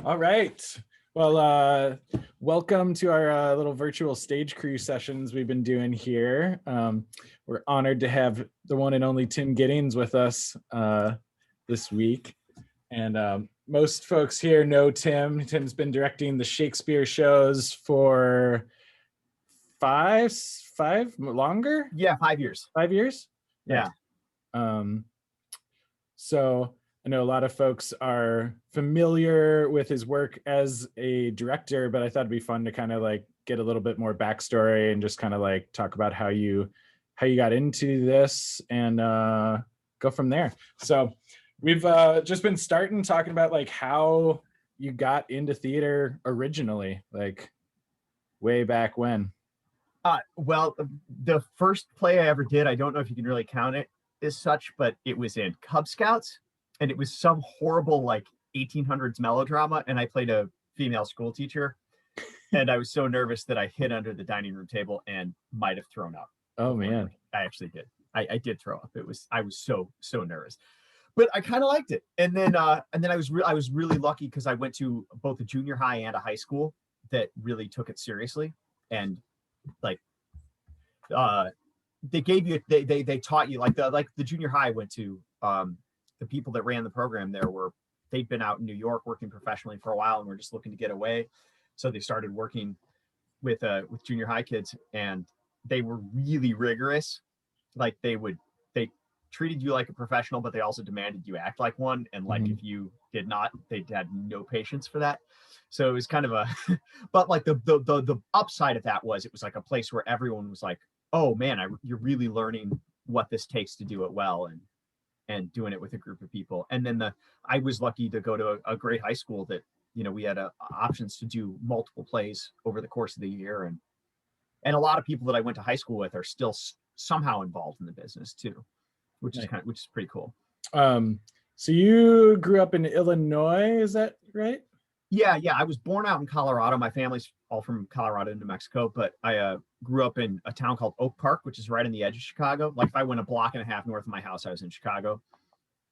All right. Well, welcome to our little virtual stage crew sessions we've been doing here. We're honored to have the one and only Tim Gittings with us this week. And most folks here know Tim. Tim's been directing the Shakespeare shows for five longer? Yeah, 5 years. 5 years? Yeah. So I know a lot of folks are familiar with his work as a director, but I thought it'd be fun to kind of like get a little bit more backstory and just kind of like talk about how you got into this and go from there. So we've just been starting talking about like how you got into theater originally, like way back when. Well, the first play I ever did, I don't know if you can really count it as such, but it was in Cub Scouts, and it was some horrible like 1800s melodrama, and I played a female school teacher, and I was so nervous that I hid under the dining room table and might have thrown up. Oh man, I actually did. I did throw up. I was so nervous, but I kind of liked it. And then I was really lucky because I went to both a junior high and a high school that really took it seriously, and like they gave you they taught you like the junior high I went to. The people that ran the program there they'd been out in New York working professionally for a while and were just looking to get away, so they started working with junior high kids, and they were really rigorous. Like they treated you like a professional, but they also demanded you act like one, and like if you did not, they had no patience for that. So it was kind of a but like the upside of that was it was like a place where everyone was like, oh man, you're really learning what this takes to do it well, and doing it with a group of people. And then I was lucky to go to a great high school that, we had options to do multiple plays over the course of the year, and a lot of people that I went to high school with are still somehow involved in the business too, which is pretty cool. So you grew up in Illinois, is that right? Yeah. I was born out in Colorado. My family's all from Colorado and New Mexico, but I grew up in a town called Oak Park, which is right on the edge of Chicago. Like if I went a block and a half north of my house, I was in Chicago.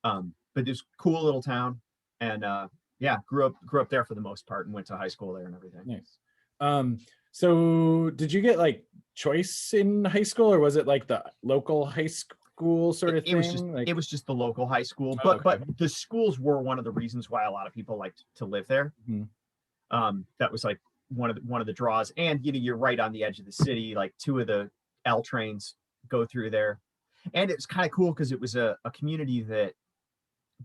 But it's a cool little town, and grew up there for the most part, and went to high school there and everything. Nice. So did you get like choice in high school, or was it like the local high school sort of thing? It was just the local high school, but the schools were one of the reasons why a lot of people liked to live there. That was like one of the draws, and you're right on the edge of the city. Like 2 of the L trains go through there, and it's kind of cool because it was a community that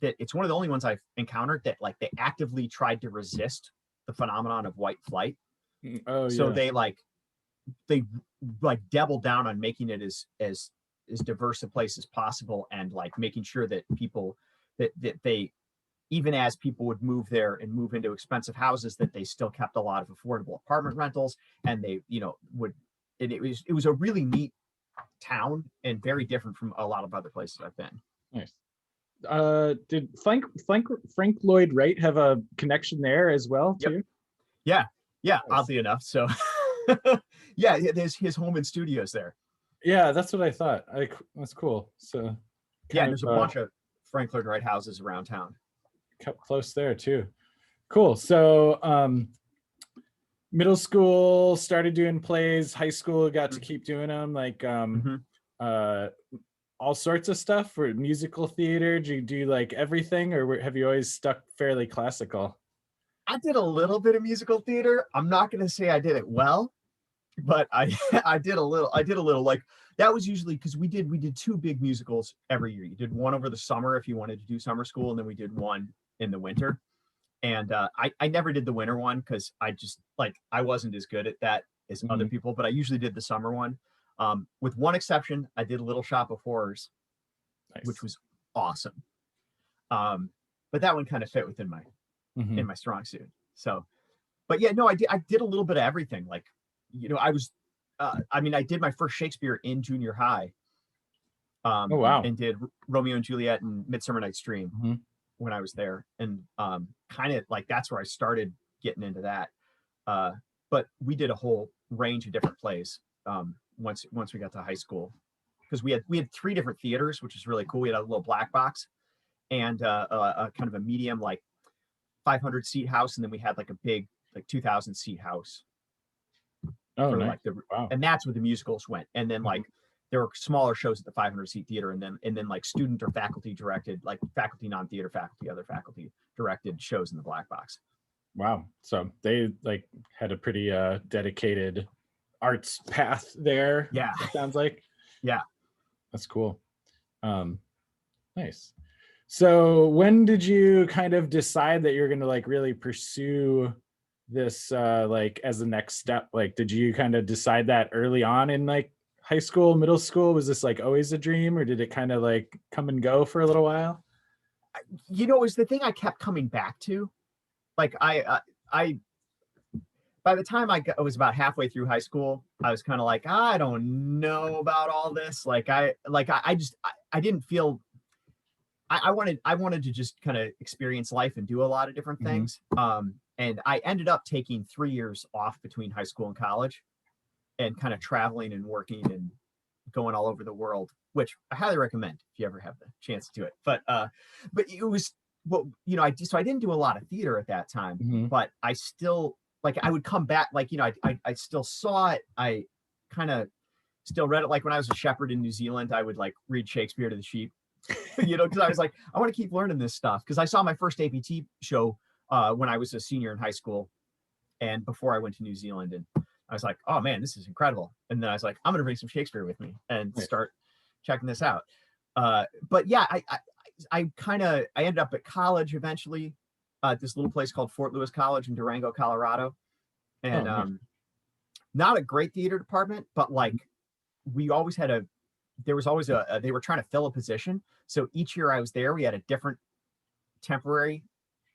it's one of the only ones I've encountered that like they actively tried to resist the phenomenon of white flight. So they doubled down on making it as diverse a place as possible, and like making sure that people that they, even as people would move there and move into expensive houses, that they still kept a lot of affordable apartment rentals, and they it was a really neat town and very different from a lot of other places I've been. Nice. Did Frank Lloyd Wright have a connection there as well too? Yeah, nice. Oddly enough. So yeah, there's his home and studios there. Yeah, that's what I thought. That's cool. So there's a bunch of Frank Lloyd Wright houses around town. Kept close there too. Cool. So middle school started doing plays, high school got to keep doing them, like all sorts of stuff for musical theater. Do you do like everything, or have you always stuck fairly classical? I did a little bit of musical theater. I'm not going to say I did it well, but I did a little. Like that was usually because we did 2 big musicals every year. You did one over the summer if you wanted to do summer school, and then we did one in the winter. And I never did the winter one because I wasn't as good at that as other people, but I usually did the summer one. With one exception, I did Little Shop of Horrors, nice, which was awesome. But that one kind of fit within in my strong suit. So, but yeah, no, I did a little bit of everything. Like, I was, I did my first Shakespeare in junior high. Oh wow! And did Romeo and Juliet and Midsummer Night's Dream when I was there, and kind of like that's where I started getting into that. But we did a whole range of different plays once we got to high school, because we had 3 different theaters, which is really cool. We had a little black box and a kind of a medium, like 500 seat house, and then we had like a big like 2,000 seat house Oh, for nice. like the, Wow. and that's where the musicals went. And then like Mhm. there were smaller shows at the 500 seat theater, and then like student or faculty directed, like faculty non-theater faculty, other faculty directed shows in the black box. Wow. So they like had a pretty dedicated arts path there, Yeah. it sounds like. Yeah. That's cool. Um, nice. So when did you kind of decide that you're going to like really pursue this like as the next step? Like did you kind of decide that early on in like high school, middle school? Was this like always a dream, or did it kind of like come and go for a little while? You know, it was the thing I kept coming back to. Like I by the time I was about halfway through high school, I was kind of like, I don't know about all this. I just I didn't feel I wanted to just kind of experience life and do a lot of different Hmm. things. And I ended up taking 3 years off between high school and college, and kind of traveling and working and going all over the world, which I highly recommend if you ever have the chance to do it. But it was, well, you know, I didn't do a lot of theater at that time, Hmm. but I still, like, I would come back, like, you know, I still saw it. I kind of still read it. Like when I was a shepherd in New Zealand, I would like read Shakespeare to the sheep, you know, because I was like, I want to keep learning this stuff. Because I saw my first APT show when I was a senior in high school, and before I went to New Zealand, and I was like, oh man, this is incredible. And then I was like, I'm gonna bring some Shakespeare with me and Nice. start checking this out. But yeah, I kind of I ended up at college eventually, at this little place called Fort Lewis College in Durango, Colorado, and Oh, nice. not a great theater department, but like we always had a there was always they were trying to fill a position. So each year I was there, we had a different temporary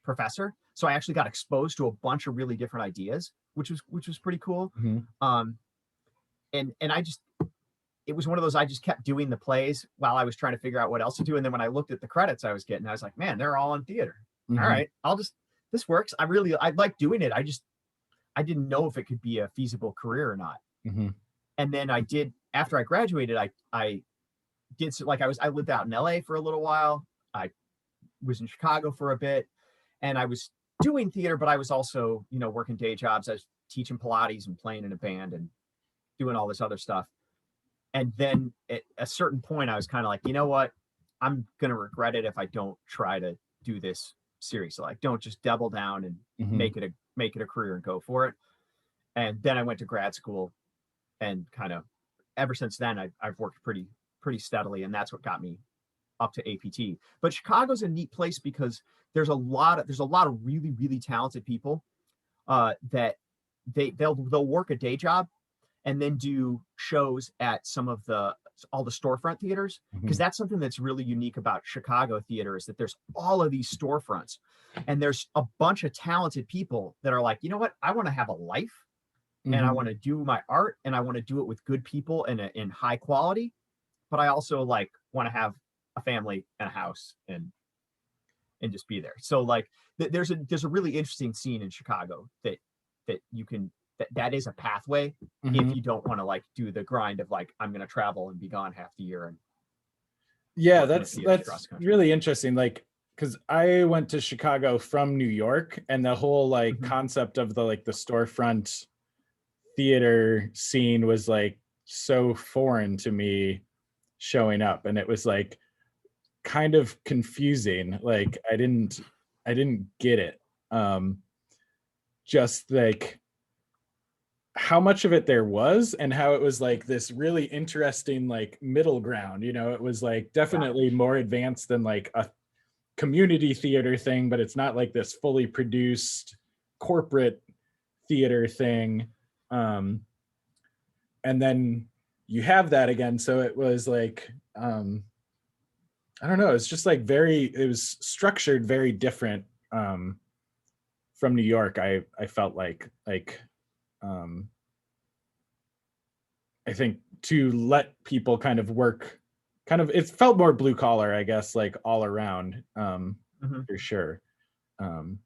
professor. So I actually got exposed to a bunch of really different ideas, which was pretty cool. Mhm. Um, and I just it was one of those, I just kept doing the plays while I was trying to figure out what else to do. And then when I looked at the credits I was getting, I was like, man, they're all in theater. All Mhm. right, this works. I like doing it. I didn't know if it could be a feasible career or not. Mhm. And then I did, after I graduated, I did, like I lived out in LA for a little while. I was in Chicago for a bit, and I was doing theater, but I was also, you know, working day jobs. I was teaching Pilates and playing in a band and doing all this other stuff. And then at a certain point, I was kind of like, you know what? I'm gonna regret it if I don't try to do this seriously. Like, don't just double down and Mhm. make it a career and go for it. And then I went to grad school, and kind of ever since then, I've worked pretty steadily, and that's what got me up to APT. But Chicago's a neat place because there's a lot of really talented people that they'll work a day job and then do shows at some of the all the storefront theaters, because Mhm. that's something that's really unique about Chicago theater, is that there's all of these storefronts, and there's a bunch of talented people that are like, you know what, I want to have a life, and I Mhm. want to do my art, and I want to do it with good people and in high quality, but I also like want to have a family and a house and just be there. So like there's a really interesting scene in Chicago that you can that is a pathway if Mhm. you don't want to like do the grind of like, I'm going to travel and be gone half the year and Yeah, work in the theaters across that's the country. really interesting. Like, because I went to Chicago from New York, and the whole like Mm-hmm. concept of the like the storefront theater scene was like so foreign to me showing up, and it was like kind of confusing. Like I didn't get it. Um, just like how much of it there was and how it was like this really interesting like middle ground, you know, it was like Yeah. definitely more advanced than like a community theater thing, but it's not like this fully produced corporate theater thing. um and then you have that again, so it was like I don't know, it's just like very, it was structured very different from New York. I felt like um I think to let people kind of work, kind of it felt more blue collar, I guess, like all around, Mm-hmm. for sure. Um,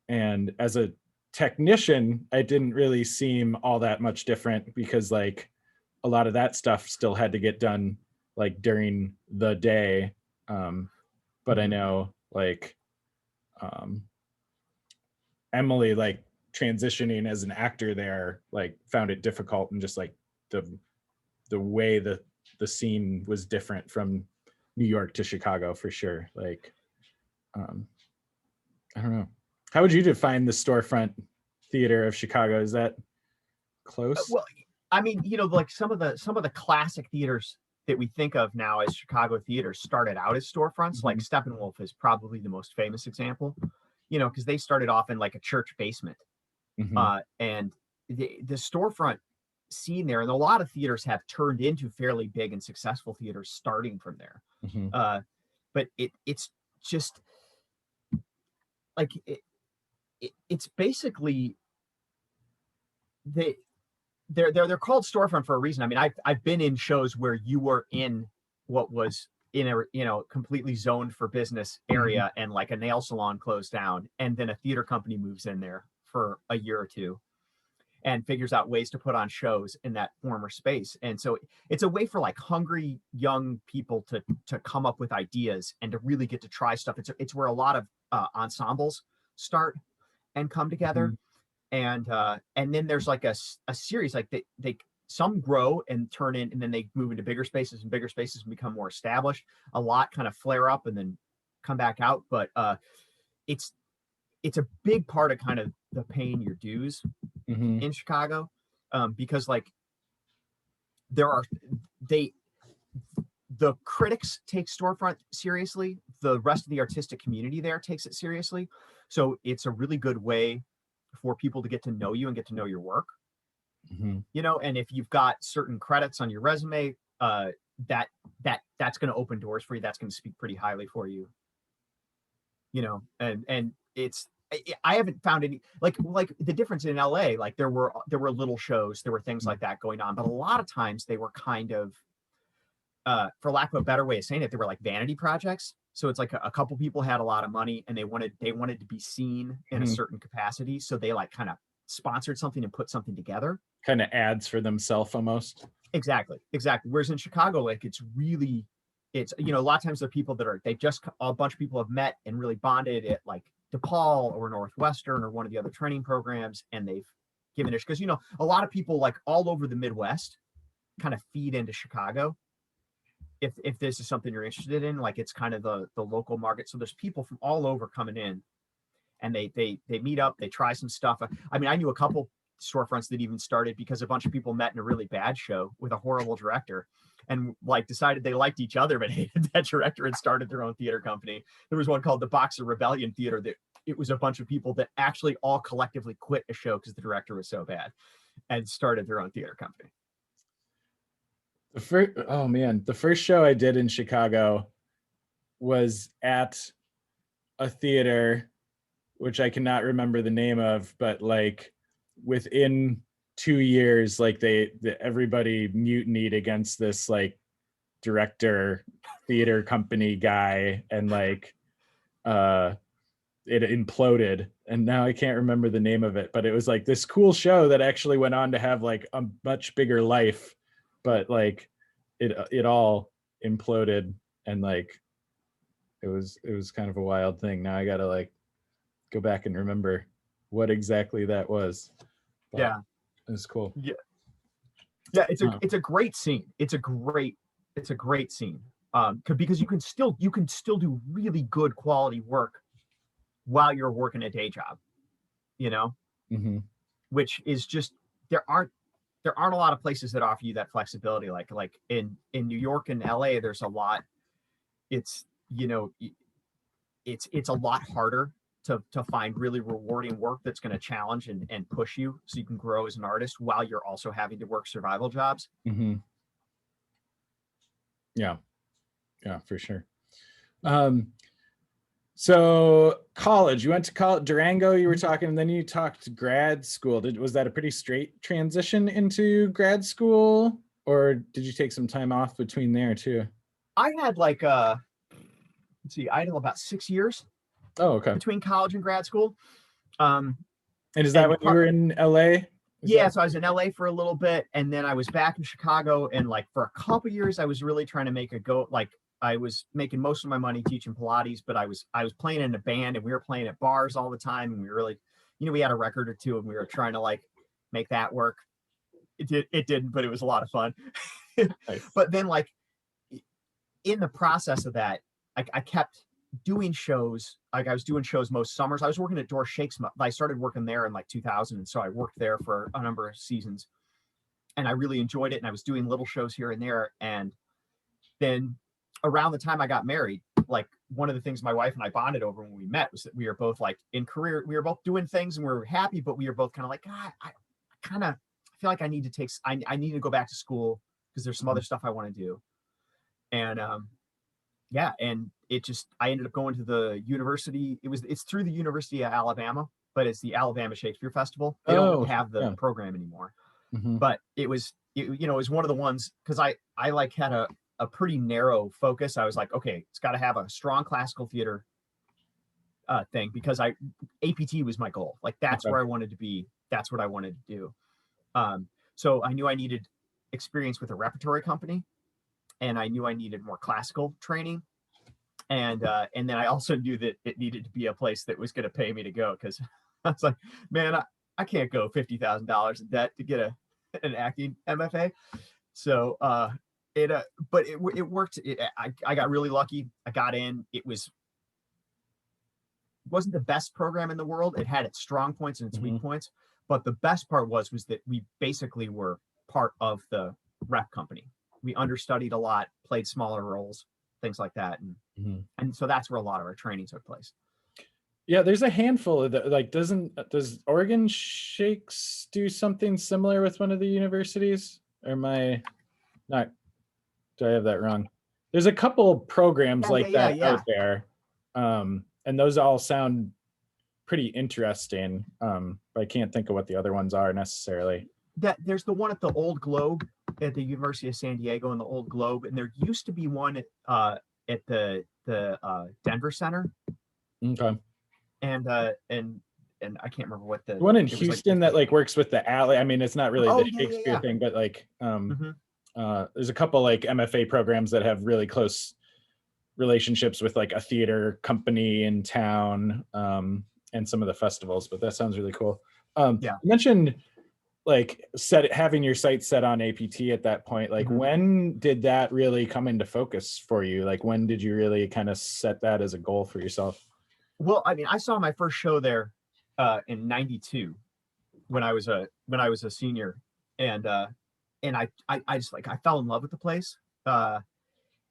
and as a technician, it didn't really seem all that much different because like a lot of that stuff still had to get done like during the day. But I Mm-hmm. know like um, Emily, like transitioning as an actor there, like found it difficult, and just like the way the scene was different from New York to Chicago for sure. Like, I don't know. How would you define the storefront theater of Chicago? Is that close? Well, I mean, like some of the classic theaters that we think of now as Chicago theaters started out as storefronts. Like Mhm. Steppenwolf is probably the most famous example, because they started off in like a church basement, Mhm. and the storefront scene there, and a lot of theaters have turned into fairly big and successful theaters starting from there. Mhm. Uh, but it's just like it's basically they they're called storefront for a reason. I mean, I've been in shows where you were in what was in a completely zoned for business Mhm. area, and like a nail salon closed down, and then a theater company moves in there for a year or two and figures out ways to put on shows in that former space. And so it's a way for like hungry young people to come up with ideas and to really get to try stuff. It's where a lot of ensembles start and come together. Mhm. And then there's like a series, like they some grow and turn in, and then they move into bigger spaces, and bigger spaces become more established. A lot kind of flare up and then come back out. But it's it's a big part of kind of the paying your dues Mhm. in Chicago, because like there are they the critics take storefront seriously. The rest of the artistic community there takes it seriously. So it's a really good way for people to get to know you and get to know your work. Mhm. And if you've got certain credits on your resume, that that's going to open doors for you. That's going to speak pretty highly for you. And it's I haven't found any like the difference in LA. Like there were little shows, there were things like that going on, but a lot of times they were kind of, for lack of a better way of saying it, they were like vanity projects. So it's like a couple people had a lot of money and they wanted to be seen in a Mhm. certain capacity, so they like kind of sponsored something and put something together. Kind of ads for themselves almost. Exactly. Whereas in Chicago, like it's a lot of times they're people that are they just a bunch of people have met and really bonded at like DePaul or Northwestern or one of the other training programs, and they've given it because a lot of people like all over the Midwest kind of feed into Chicago. If this is something you're interested in, like it's kind of the local market. So there's people from all over coming in, and they meet up, they try some stuff. I mean, I knew a couple storefronts that even started because a bunch of people met in a really bad show with a horrible director, and like decided they liked each other but hated that director and started their own theater company. There was one called the Boxer Rebellion Theater that it was a bunch of people that actually all collectively quit a show because the director was so bad and started their own theater company. Oh man, the first show I did in Chicago was at a theater, which I cannot remember the name of, but like within 2 years, like everybody mutinied against this like director theater company guy, and like uh it imploded, and now I can't remember the name of it, but it was like this cool show that actually went on to have like a much bigger life, but like it all imploded, and like it was kind of a wild thing. Now I gotta like go back and remember what exactly that was, but Yeah. it was cool. Yeah. Yeah, it's a Uh, it's a great scene. It's a great scene. Because you can still do really good quality work while you're working a day job, you know, mhm. which is just there aren't there aren't a lot of places that offer you that flexibility. Like in New York and LA, there's a lot. It's you know it's a lot harder to find really rewarding work that's going to challenge and push you so you can grow as an artist while you're also having to work survival jobs. Mhm. Yeah, yeah, for sure. Um, so college, you went to college, Durango, you were talking, and then you talked grad school. Was that a pretty straight transition into grad school, or did you take some time off between there too? I had like let's see, I had about 6 years Oh, okay. between college and grad school. Um, And is that and when you were in LA? Is yeah, that so I was in LA for a little bit, and then I was back in Chicago, and like for a couple years, I was really trying to make a go. Like I was making most of my money teaching Pilates, but I was playing in a band, and we were playing at bars all the time, and we were really we had a record or two and we were trying to like make that work. It didn't, but it was a lot of fun. Nice. But then like in the process of that, I kept doing shows. Like I was doing shows most summers. I was working at Door Shakes. I started working there in like 2000, and so I worked there for a number of seasons, and I really enjoyed it. And I was doing little shows here and there. And then around the time I got married, like one of the things my wife and I bonded over when we met was that we were both like in career, we were both doing things and we were happy, but we were both kind of like, God, I kind of feel like I need to take, I need to go back to school because there's some other stuff I want to do. And yeah, and it just, I ended up going to the university. It's through the University of Alabama, but it's the Alabama Shakespeare Festival. They don't Oh, have the yeah. program anymore, Hmm. but it was, it was one of the ones because I like had a pretty narrow focus. I was like, okay, it's got to have a strong classical theater thing because APT was my goal. Like that's Okay. where I wanted to be. That's what I wanted to do. So I knew I needed experience with a repertory company, and I knew I needed more classical training, and then I also knew that it needed to be a place that was going to pay me to go because I was like, man, I can't go $50,000 in debt to get an acting MFA. So it but it worked. I got really lucky. I got in. Wasn't the best program in the world. It had its strong points and its weak Hmm. points, but the best part was that we basically were part of the rep company. We understudied a lot, played smaller roles, things like that, Hmm. and so that's where a lot of our training took place. Yeah, there's a handful of like does Oregon Shakes do something similar with one of the universities? Or am I not, do I have that wrong? There's a couple programs Yeah, yeah, like yeah, that yeah. out there. And those all sound pretty interesting. But I can't think of what the other ones are necessarily. There's the one at the Old Globe at the University of San Diego in the Old Globe, and there used to be one at the Denver Center, Okay. and I can't remember what The one in it was like. Houston that like works with the alley. I mean, it's not really the Oh yeah, yeah, Shakespeare yeah. thing, but like Mm-hmm. there's a couple like MFA programs that have really close relationships with like a theater company in town, and some of the festivals. But that sounds really cool. Yeah. You mentioned like having your sights set on APT at that point. Like Mm-hmm. when did that really come into focus for you? Like when did you really kind of set that as a goal for yourself? Well, I mean, I saw my first show there in '92 when I was a senior, and I just like I fell in love with the place.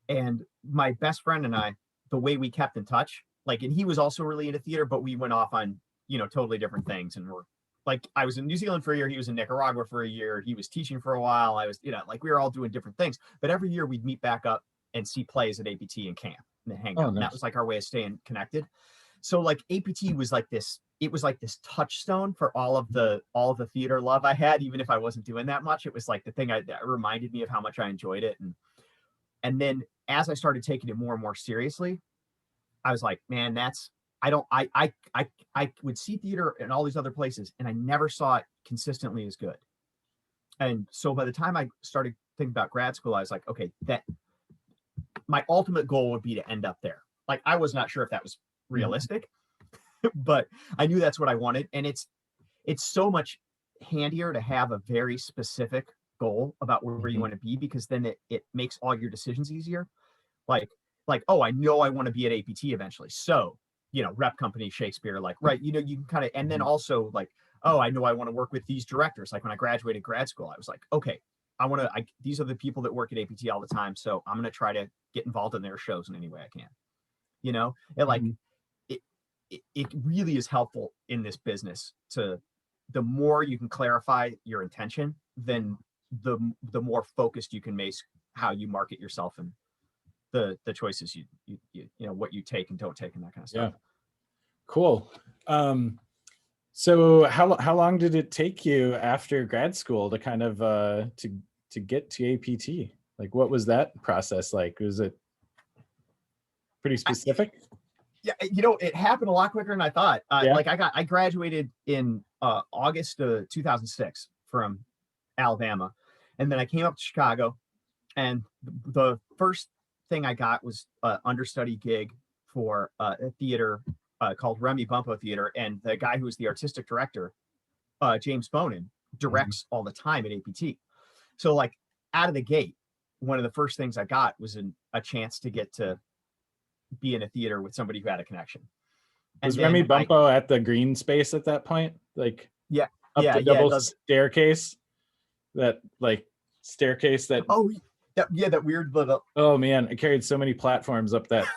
And my best friend and I, the way we kept in touch, like, and he was also really into theater, but we went off on totally different things, and we're like, I was in New Zealand for a year, he was in Nicaragua for a year, he was teaching for a while, I was like we were all doing different things, but every year we'd meet back up and see plays at APT and camp and hang Oh, out, and that nice. was like our way of staying connected. So like APT was like this, it was like this touchstone for all of the theater love I had, even if I wasn't doing that much. It was like the thing that reminded me of how much I enjoyed it. And then as I started taking it more and more seriously, I was like, man, that's I don't I would see theater in all these other places and I never saw it consistently as good. And so by the time I started thinking about grad school, I was like, okay, that my ultimate goal would be to end up there. Like I was not sure if that was Mhm. realistic, but I knew that's what I wanted. And it's so much handier to have a very specific goal about where you Mhm. want to be, because then it makes all your decisions easier. Like, oh, I know I want to be at APT eventually. So, rep company Shakespeare, like, right, you can kind of, and then Mhm. also like, oh, I know I want to work with these directors. Like when I graduated grad school, I was like, okay, these are the people that work at APT all the time. So I'm going to try to get involved in their shows in any way I can, and like, Mhm. it really is helpful in this business to, the more you can clarify your intention, then the more focused you can make how you market yourself and the choices what you take and don't take and that kind of stuff. Yeah. Cool. So how long did it take you after grad school to kind of to get to APT? Like what was that process like? Was it pretty I, specific? yeah, it happened a lot quicker than I thought. Yeah. Like I graduated in August of 2006 from Alabama, and then I came up to Chicago, and the first thing I got was an understudy gig for a theater called Remy Bumpo Theater, and the guy who was the artistic director, James Bonin, Mhm. directs all the time at APT. So like out of the gate, one of the first things I got was a chance to get to be in a theater with somebody who had a connection. And Was Remy then Bumpo at the green space at that point? Like yeah, up the yeah, double staircase? That like staircase that, oh, that weird little, oh man, I carried so many platforms up that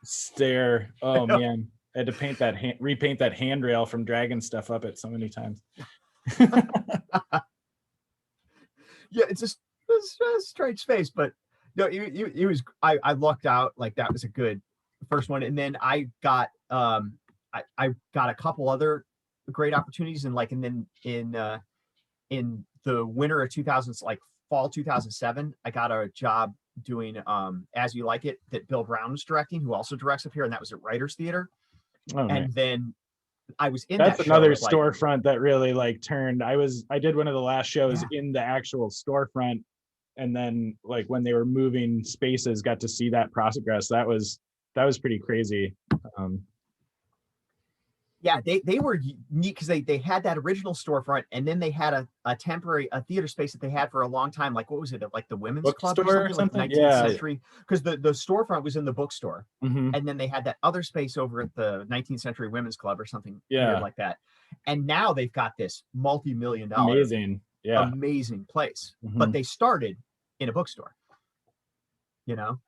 stair. Oh man. I had to repaint that handrail from dragging stuff up it so many times. yeah, it's a strange space, but no, it was, I lucked out. Like that was a good first one. And then I got a couple other great opportunities, and like, and then in the winter of 2000s, like fall 2007, I got a job doing As You Like It, that Bill Brown was directing, who also directs up here, and that was at Writers Theater. Oh, nice. And then I was in That's that show another at like, storefront that really like turned. I did one of the last shows yeah, in the actual storefront, and then like when they were moving spaces, got to see that progress. That was pretty crazy. Um, yeah, they were neat because they had that original storefront, and then they had a temporary theater space that they had for a long time. Like what was it, like the Women's Club or Bookstore or something, like something? 19th Yeah. century? Because the storefront was in the bookstore, Hmm. and then they had that other space over at the 19th Century Women's Club or something weird Yeah. like that. And now they've got this multi-million-dollar Amazing. Yeah. amazing place, but Hmm. they started in a bookstore, you know?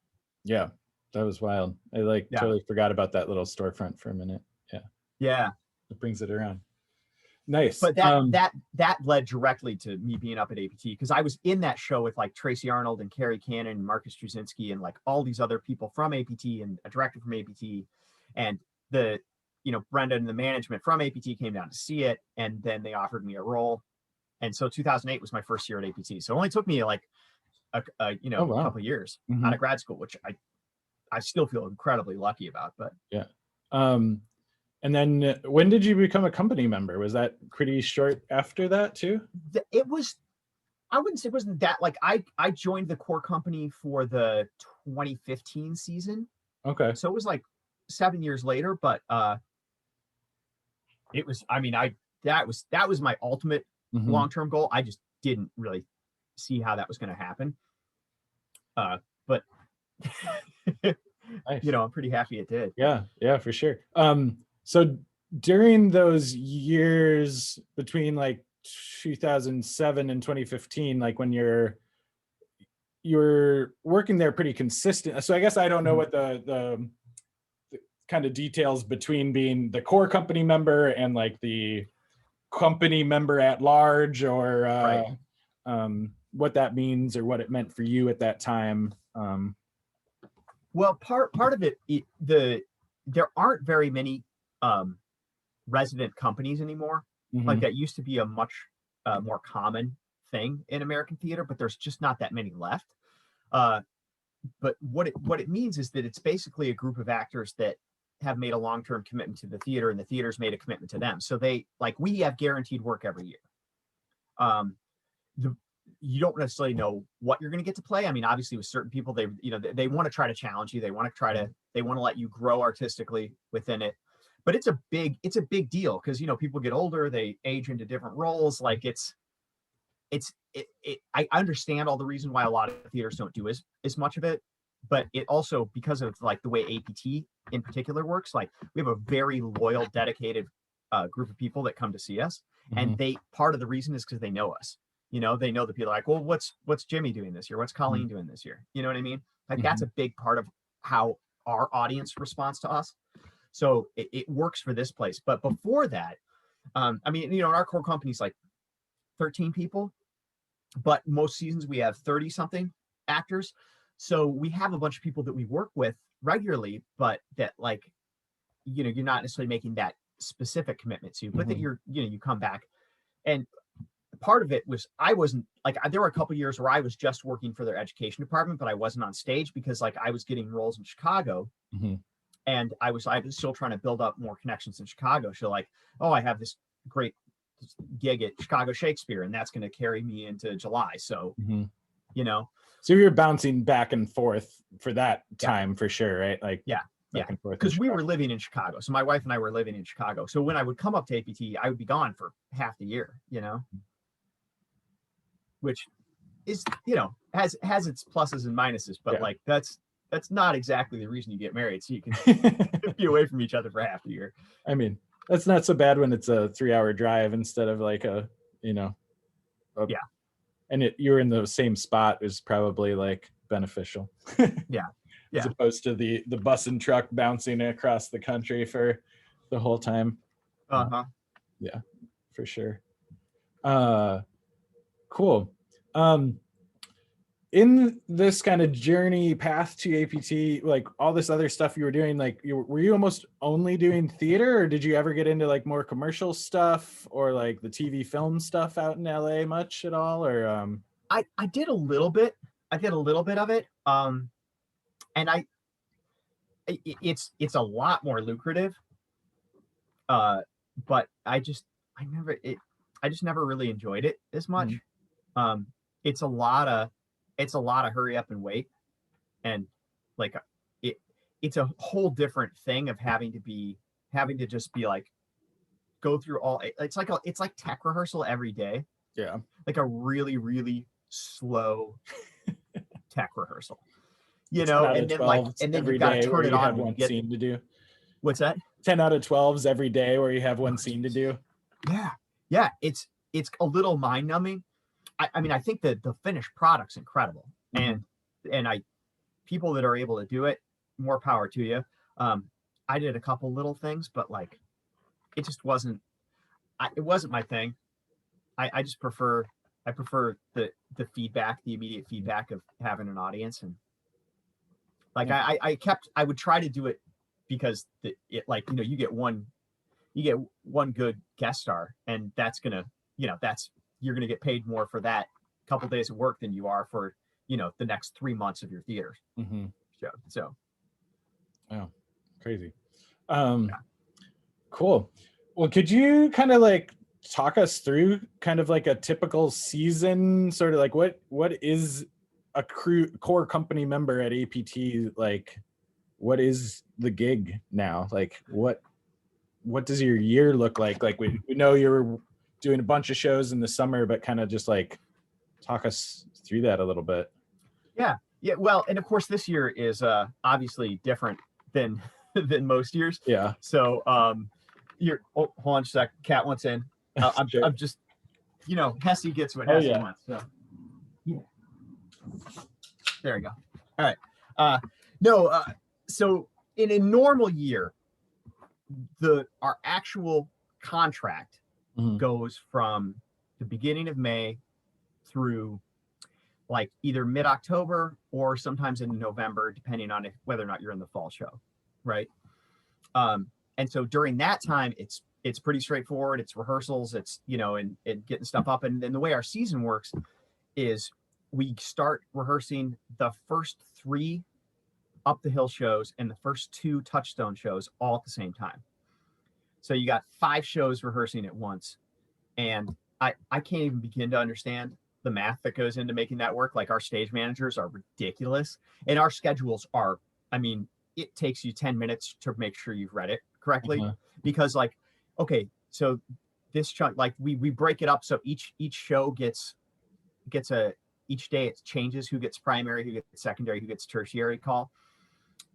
Yeah. That was wild. I like Yeah, totally forgot about that little storefront for a minute. Yeah. yeah. It brings it around. Nice. But that led directly to me being up at APT, because I was in that show with like Tracy Arnold and Carrie Cannon and Marcus Strusinski and like all these other people from APT and a director from APT, and the Brenda and the management from APT came down to see it, and then they offered me a role. And so 2008 was my first year at APT. So it only took me like Oh a wow. couple of years Hmm. out of grad school, which I still feel incredibly lucky about. But Yeah. Um, and then when did you become a company member? Was that pretty short after that too? it was, I wouldn't say it wasn't that, like I joined the core company for the 2015 season. Okay. So it was like 7 years later, but it was, I mean, that was my ultimate Hmm. long-term goal. I just didn't really see how that was going to happen. But Nice. I'm pretty happy it did. Yeah, yeah, for sure. So during those years between like 2007 and 2015, like when you're working there pretty consistent. So I guess I don't know Mhm. what the kind of details between being the core company member and like the company member at large, or Right. what that means or what it meant for you at that time. Well, part of it, there aren't very many um, resident companies anymore. Like Mhm. that used to be a much more common thing in American theater, but there's just not that many left. Uh, but what it means is that it's basically a group of actors that have made a long-term commitment to the theater, and the theater's made a commitment to them. So they, like, we have guaranteed work every year. Um, the You don't necessarily know what you're going to get to play. I mean, obviously with certain people, they want to try to challenge you. They want to let you grow artistically within it. But it's a big deal because people get older, they age into different roles. Like I understand all the reason why a lot of theaters don't do as much of it, but it also, because of like the way APT in particular works, like we have a very loyal, dedicated group of people that come to see us, and Mhm. they, part of the reason is because they know us. They know the people, like, well, what's Jimmy doing this year? What's Colleen Mhm. doing this year? You know what I mean? Like that's Mhm. a big part of how our audience responds to us. So it works for this place. But before that, I mean, in our core company's like 13 people, but most seasons we have 30 something actors. So we have a bunch of people that we work with regularly, but that, like, you're not necessarily making that specific commitment to, but that Mhm. you come back. And part of it was, I wasn't like, there were a couple years where I was just working for their education department, but I wasn't on stage because like I was getting roles in Chicago, Mhm. and I was still trying to build up more connections in Chicago. So like, oh, I have this great gig at Chicago Shakespeare, and that's going to carry me into July. So, Mhm. you know, So you're bouncing back and forth for that yeah, time for sure, right? Like, yeah. Yeah, back and forth in because we Chicago. were living in Chicago. So my wife and I were living in Chicago. So when I would come up to APT, I would be gone for half the year, which is, has its pluses and minuses, but Yeah. like that's not exactly the reason you get married. So you can be away from each other for half the year. I mean, that's not so bad when it's a 3-hour drive instead of like a, Yeah. And you were in the same spot is probably like beneficial. Yeah. As Yeah. opposed to the bus and truck bouncing across the country for the whole time. Uh-huh. Yeah, for sure. Cool. In this kind of journey path to APT, like all this other stuff you were doing, like were you almost only doing theater, or did you ever get into like more commercial stuff or like the TV film stuff out in LA much at all? Or I did a little bit. I did a little bit of it. And it's a lot more lucrative. But I just never really enjoyed it as much. Um, it's a lot of hurry up and wait, and like it's a whole different thing of having to just be like go through all. It's like tech rehearsal every day. Yeah. Like a really really slow tech rehearsal. It's 10 out of And then 12 you every got to day where turn it you on have when you one get. scene to do. What's that? 10 out of 12s every day where you have one scene to do. Yeah. It's a little mind numbing. I mean, I think that the finished product's incredible, and people that are able to do it, more power to you. I did a couple little things, but like, it just wasn't. It wasn't my thing. I just prefer. I prefer the feedback, the immediate feedback of having an audience, and like I would try to do it because it like you get one good guest star, and that's gonna you're gonna get paid more for that couple days of work than you are for the next 3 months of your theater show. So oh, crazy. Cool. Well, could you kind of like talk us through kind of like a typical season, sort of like what is a core company member at APT, like what is the gig now, like what does your year look like we know you're doing a bunch of shows in the summer, but kind of just like talk us through that a little bit. Yeah, well, and of course this year is obviously different than most years. Yeah. So you're hold on a sec, Cat wants in. I'm just Hesse gets what Hesse wants. So yeah. There we go. All right. No, so in a normal year, our actual contract goes from the beginning of May through like either mid-October or sometimes in November, depending on whether or not you're in the fall show, right? And so during that time, it's pretty straightforward. It's rehearsals, it's and getting stuff up. And then the way our season works is we start rehearsing the first 3 up the hill shows and the first 2 touchstone shows all at the same time. So you got 5 shows rehearsing at once, and I can't even begin to understand the math that goes into making that work. Like, our stage managers are ridiculous, and our schedules are, I mean, it takes you 10 minutes to make sure you've read it correctly, because like, okay, so this chunk, like we break it up so each show gets each day it changes who gets primary, who gets secondary, who gets tertiary call,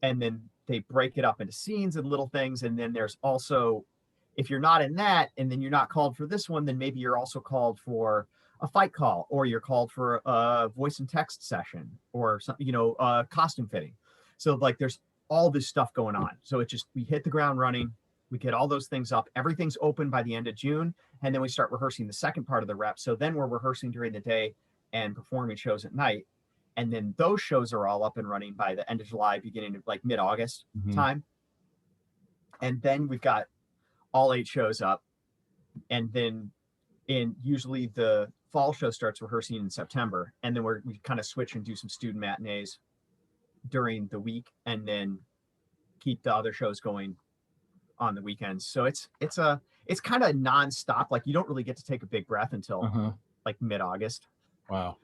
and then they break it up into scenes and little things. And then there's also, if you're not in that and then you're not called for this one, then maybe you're also called for a fight call, or you're called for a voice and text session, or something, costume fitting. So like there's all this stuff going on. So we hit the ground running. We get all those things up. Everything's open by the end of June. And then we start rehearsing the second part of the rep. So then we're rehearsing during the day and performing shows at night. And then those shows are all up and running by the end of July, beginning of like mid-August time. And then we've got all 8 shows up. And then usually the fall show starts rehearsing in September. And then we kind of switch and do some student matinees during the week, and then keep the other shows going on the weekends. So it's kind of nonstop. Like, you don't really get to take a big breath until like mid-August. Wow.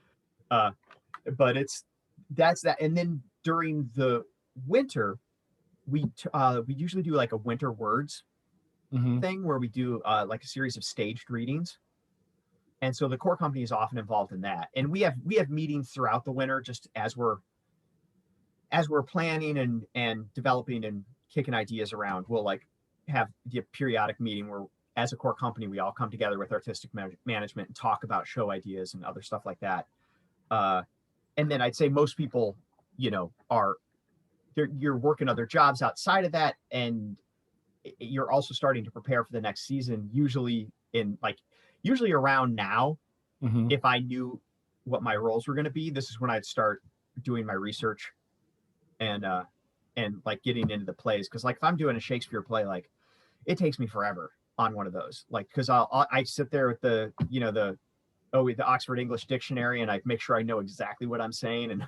But that's that. And then during the winter, we usually do like a winter words Hmm. thing where we do like a series of staged readings, and so the core company is often involved in that. And we have meetings throughout the winter just as we're planning and developing and kicking ideas around. We'll like have the periodic meeting where, as a core company, we all come together with artistic management and talk about show ideas and other stuff like that. Uh, and then I'd say most people, are you're working other jobs outside of that, and you're also starting to prepare for the next season. Usually around now, Hmm. if I knew what my roles were going to be, this is when I'd start doing my research and like getting into the plays. Because like if I'm doing a Shakespeare play, like it takes me forever on one of those. Like because I sit there with the Oxford English Dictionary, and I make sure I know exactly what I'm saying and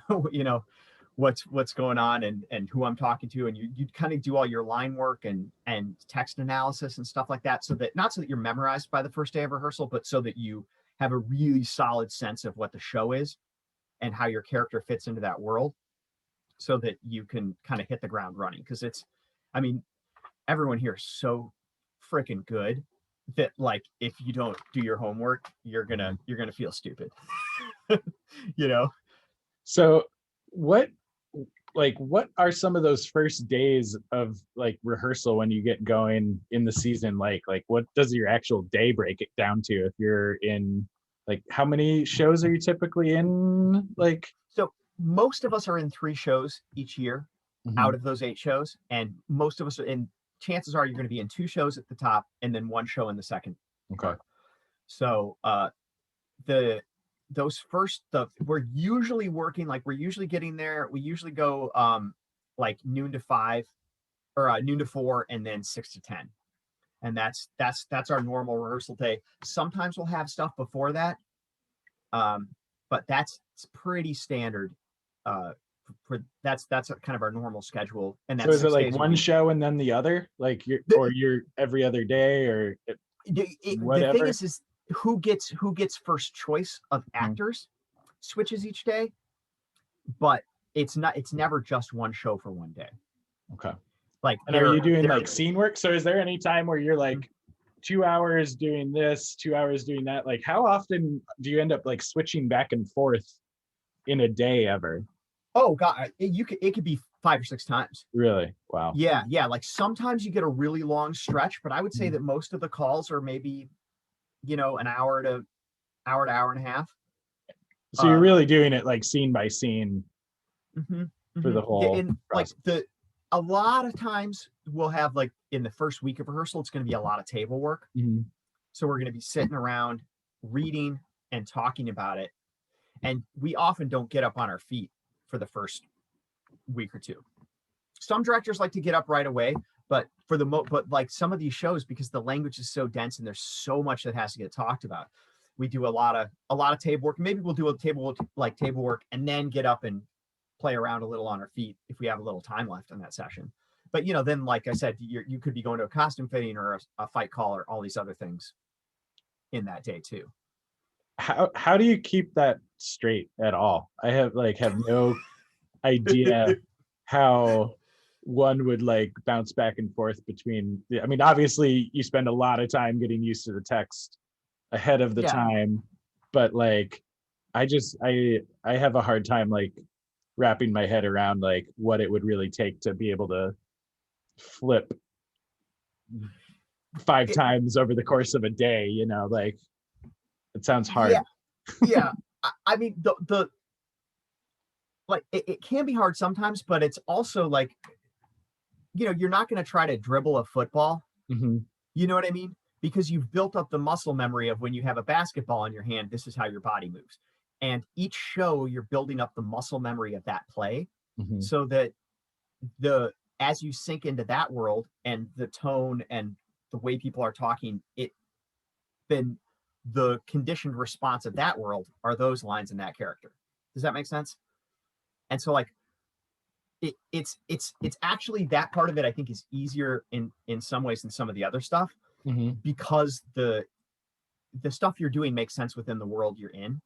what's going on, and who I'm talking to, and you kind of do all your line work and text analysis and stuff like that, so that not so that you're memorized by the first day of rehearsal, but so that you have a really solid sense of what the show is and how your character fits into that world, so that you can kind of hit the ground running. Because I mean, everyone here is so freaking good that like if you don't do your homework, you're gonna feel stupid. you know So what what are some of those first days of like rehearsal when you get going in the season, like what does your actual day break it down to? If you're in, like, how many shows are you typically in, like? so most of us are in 3 shows each year out Mhm. of those 8 shows, and most of us are in chances are you're going to be in 2 shows at the top and then 1 show in the second Okay. part. So the those first the we're usually working, like we're usually getting there. We usually go like noon to 5, or noon to 4, and then 6 to 10. And that's our normal rehearsal day. Sometimes we'll have stuff before that, um, but it's pretty standard. Uh, that's kind of our normal schedule, and So that's is it six like days a one week. show and then the other, like you're every other day, or The thing whatever? is who gets first choice of Mhm. actors switches each day, but it's never just one show for one day. Okay. Like And are there you doing there like scene work? So is there any time where you're like 2 hours doing this, 2 hours doing that? Like how often do you end up like switching back and forth in a day ever? oh god, it could be 5 or 6 times. Really? Wow. Yeah, like sometimes you get a really long stretch, but I would say Mhm. that most of the calls are maybe, an hour and a half. So you're Uh, really doing it like scene by scene mhm, for the Yeah, whole and like process. a lot of times we'll have like in the first week of rehearsal, it's going to be a lot of table work. Mhm. So we're going to be sitting around reading and talking about it, and we often don't get up on our feet for the first week or two. Some directors like to get up right away, but but like some of these shows, because the language is so dense and there's so much that has to get talked about, we do a lot of table work. Maybe we'll do a table work and then get up and play around a little on our feet if we have a little time left in that session. But then like I said, you could be going to a costume fitting or a fight call or all these other things in that day too. How do you keep that straight at all? I have no idea how one would like bounce back and forth between, I mean, obviously you spend a lot of time getting used to the text ahead of the Yeah. time, but like I have a hard time like wrapping my head around like what it would really take to be able to flip five It, times over the course of a day, like it sounds yeah. hard. Yeah. I mean, the like it can be hard sometimes, but it's also like, you're not going to try to dribble a football. Hmm. You know what I mean? Because you've built up the muscle memory of when you have a basketball in your hand, this is how your body moves. And each show, you're building up the muscle memory of that play, Hmm. so that the as you sink into that world and the tone and the way people are talking, then the conditioned response of that world are those lines in that character. Does that make sense? And so like it's actually that part of it I think is easier in some ways than some of the other stuff, Hmm. because the stuff you're doing makes sense within the world you're in.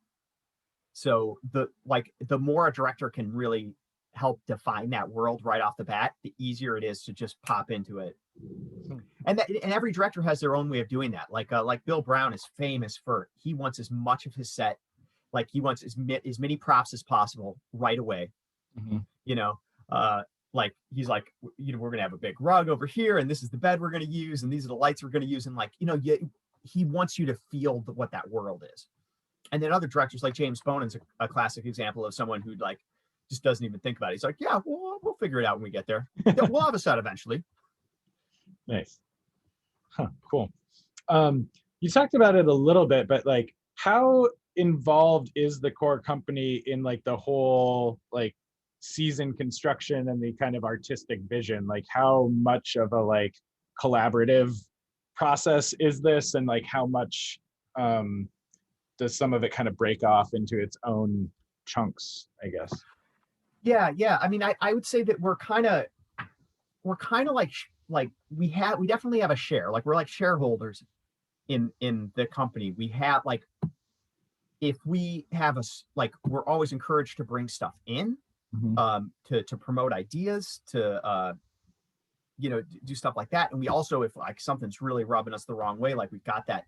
So the more a director can really help define that world right off the bat, the easier it is to just pop into it. Hmm. And every director has their own way of doing that. Like Bill Brown is famous for, he wants as much of his set, like he wants as many props as possible right away. Mhm. You know, like he's like, we're gonna have a big rug over here, and this is the bed we're gonna use, and these are the lights we're gonna use, and like, he wants you to feel what that world is. And then other directors like James Bonin's a classic example of someone who like just doesn't even think about it. He's like, yeah, we'll figure it out when we get there. Yeah, we'll have a set eventually. Nice. Huh, cool. You talked about it a little bit, but like, how involved is the core company in like the whole like season construction and the kind of artistic vision? Like, how much of a like collaborative process is this, and like how much does some of it kind of break off into its own chunks, I guess? Yeah. I mean, I would say that we're kind of like we definitely have a share. Like we're like shareholders in the company. We have like, if we have like, we're always encouraged to bring stuff in, Mm-hmm. to promote ideas, to do stuff like that. And we also, if like something's really rubbing us the wrong way, like we've got that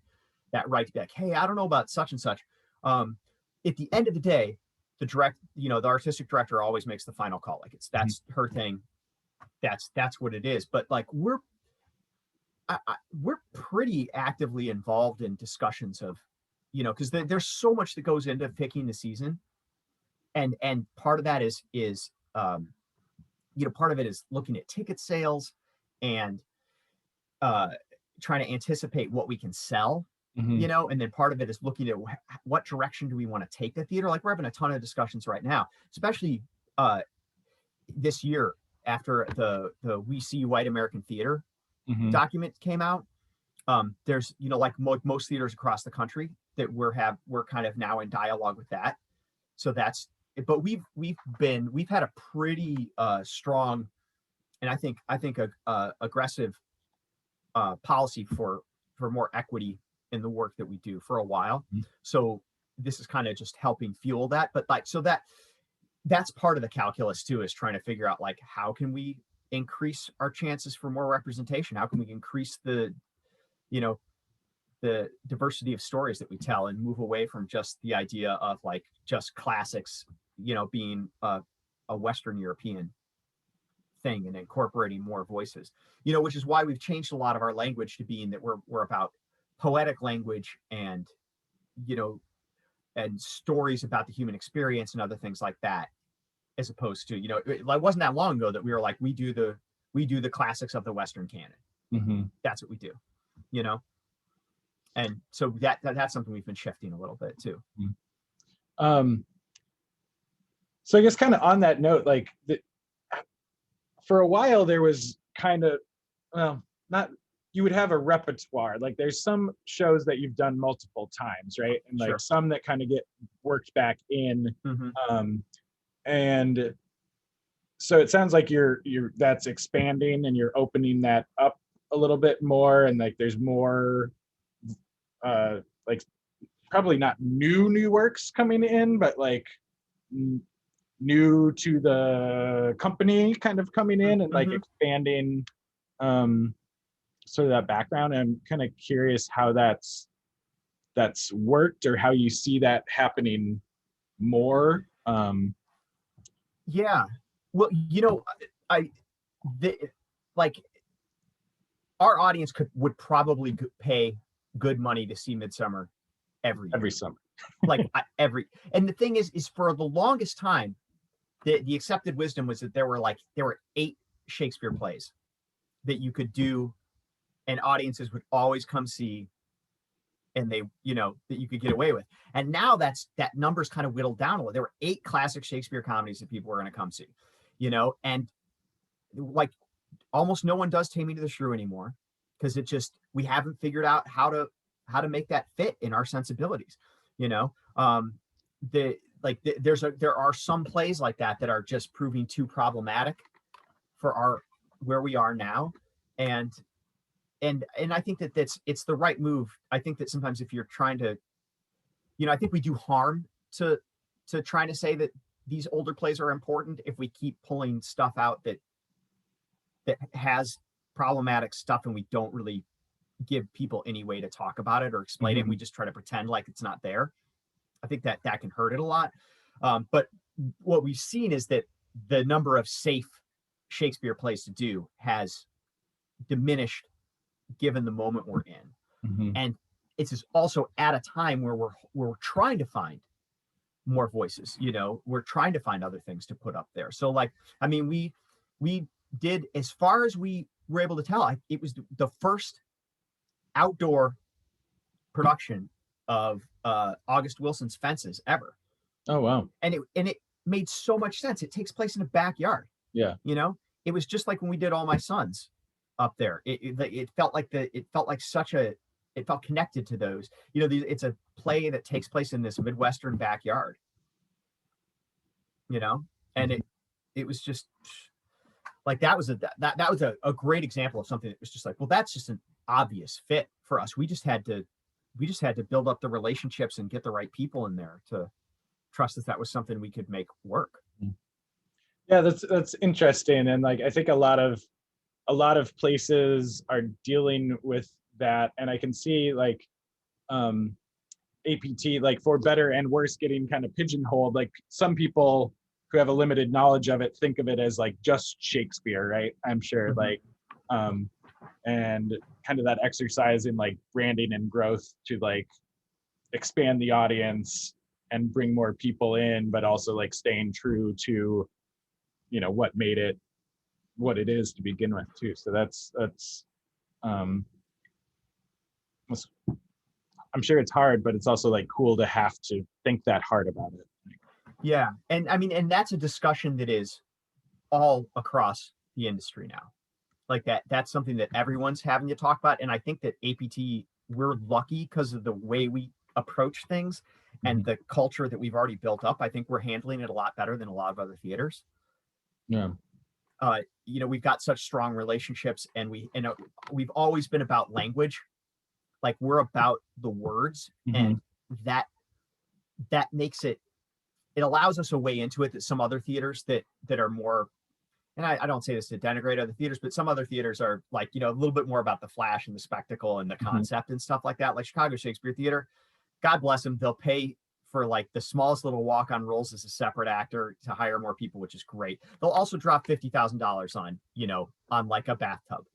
right to be like, hey, I don't know about such and such. At the end of the day, the artistic director always makes the final call. Like Mm-hmm. that's her thing. That's what it is. But like we're pretty actively involved in discussions of, because there's so much that goes into picking the season, and part of that is part of it is looking at ticket sales and uh, trying to anticipate what we can sell, Mm-hmm. and then part of it is looking at what direction do we want to take the theater. Like we're having a ton of discussions right now, especially this year after the We See White American Theater Mm-hmm. document came out. There's like most theaters across the country that we're kind of now in dialogue with that. So that's, but we've had a pretty strong, and I think aggressive policy for more equity in the work that we do for a while. So this is kind of just helping fuel that. But like, so that's part of the calculus too, is trying to figure out like, how can we increase our chances for more representation? How can we increase the diversity of stories that we tell, and move away from just the idea of like just classics, being a Western European thing, and incorporating more voices, which is why we've changed a lot of our language to being that we're about poetic language, and and stories about the human experience and other things like that, as opposed to, it wasn't that long ago that we were like, we do the classics of the Western canon. Mm-hmm. That's what we do, and so that's something we've been shifting a little bit too. Um, so I guess kind of on that note, like for a while there was kind of, well, not, you would have a repertoire. Like there's some shows that you've done multiple times, right? And like Sure. some that kind of get worked back in. Mm-hmm. And so it sounds like you're that's expanding, and you're opening that up a little bit more, and like there's more like probably not new works coming in, but like new to the company kind of coming in, and like Mm-hmm. expanding sort of that background. And I'm kind of curious how that's worked, or how you see that happening more. Yeah. Well, I like, our audience would probably pay good money to see Midsummer every year. Summer. Like and the thing is for the longest time, the accepted wisdom was that there were 8 Shakespeare plays that you could do, and audiences would always come see, and they, that you could get away with. And now that number's kind of whittled down a little. There were 8 classic Shakespeare comedies that people were going to come see, and like almost no one does Taming of the Shrew anymore, because we haven't figured out how to make that fit in our sensibilities. There are some plays like that are just proving too problematic for where we are now. And I think it's the right move. I think that sometimes if you're trying to, I think we do harm to trying to say that these older plays are important if we keep pulling stuff out that has problematic stuff and we don't really give people any way to talk about it or explain it. We just try to pretend like it's not there. I think that can hurt it a lot. But what we've seen is that the number of safe Shakespeare plays to do has diminished given the moment we're in. And it's also at a time where we're trying to find more voices, you know, we're trying to find other things to put up there. So like, I mean, we did, as far as we were able to tell, it was the first outdoor production of August Wilson's Fences ever. Oh wow. And it made so much sense. It takes place in a backyard. Yeah. You know, it was just like when we did All My Sons up there. It felt like it felt connected to those. You know, it's a play that takes place in this Midwestern backyard. You know, and it was just like that was a great example of something that was just like, well, that's just an obvious fit for us. We just had to build up the relationships and get the right people in there to trust that was something we could make work. Yeah, that's interesting. And like, I think a lot of places are dealing with that. And I can see like APT, like For Better and Worse, getting kind of pigeonholed. Like some people who have a limited knowledge of it think of it as like just Shakespeare, right? I'm sure like, and kind of that exercise in like branding and growth to like expand the audience and bring more people in, but also like staying true to, you know, what made it what it is to begin with too. So that's I'm sure it's hard, but it's also like cool to have to think that hard about it. Yeah. And I mean, and that's a discussion that is all across the industry now. Like that's something that everyone's having to talk about. And I think that APT, we're lucky because of the way we approach things and the culture that we've already built up. I think we're handling it a lot better than a lot of other theaters. Yeah. You know, we've got such strong relationships, and we've always been about language. Like we're about the words, and that makes it allows us a way into it that some other theaters that are more, and I don't say this to denigrate other theaters, but some other theaters are like, you know, a little bit more about the flash and the spectacle and the concept and stuff like that. Like Chicago Shakespeare Theater, God bless them, they'll pay for like the smallest little walk-on roles as a separate actor to hire more people, which is great. They'll also drop $50,000 on, you know, on like a bathtub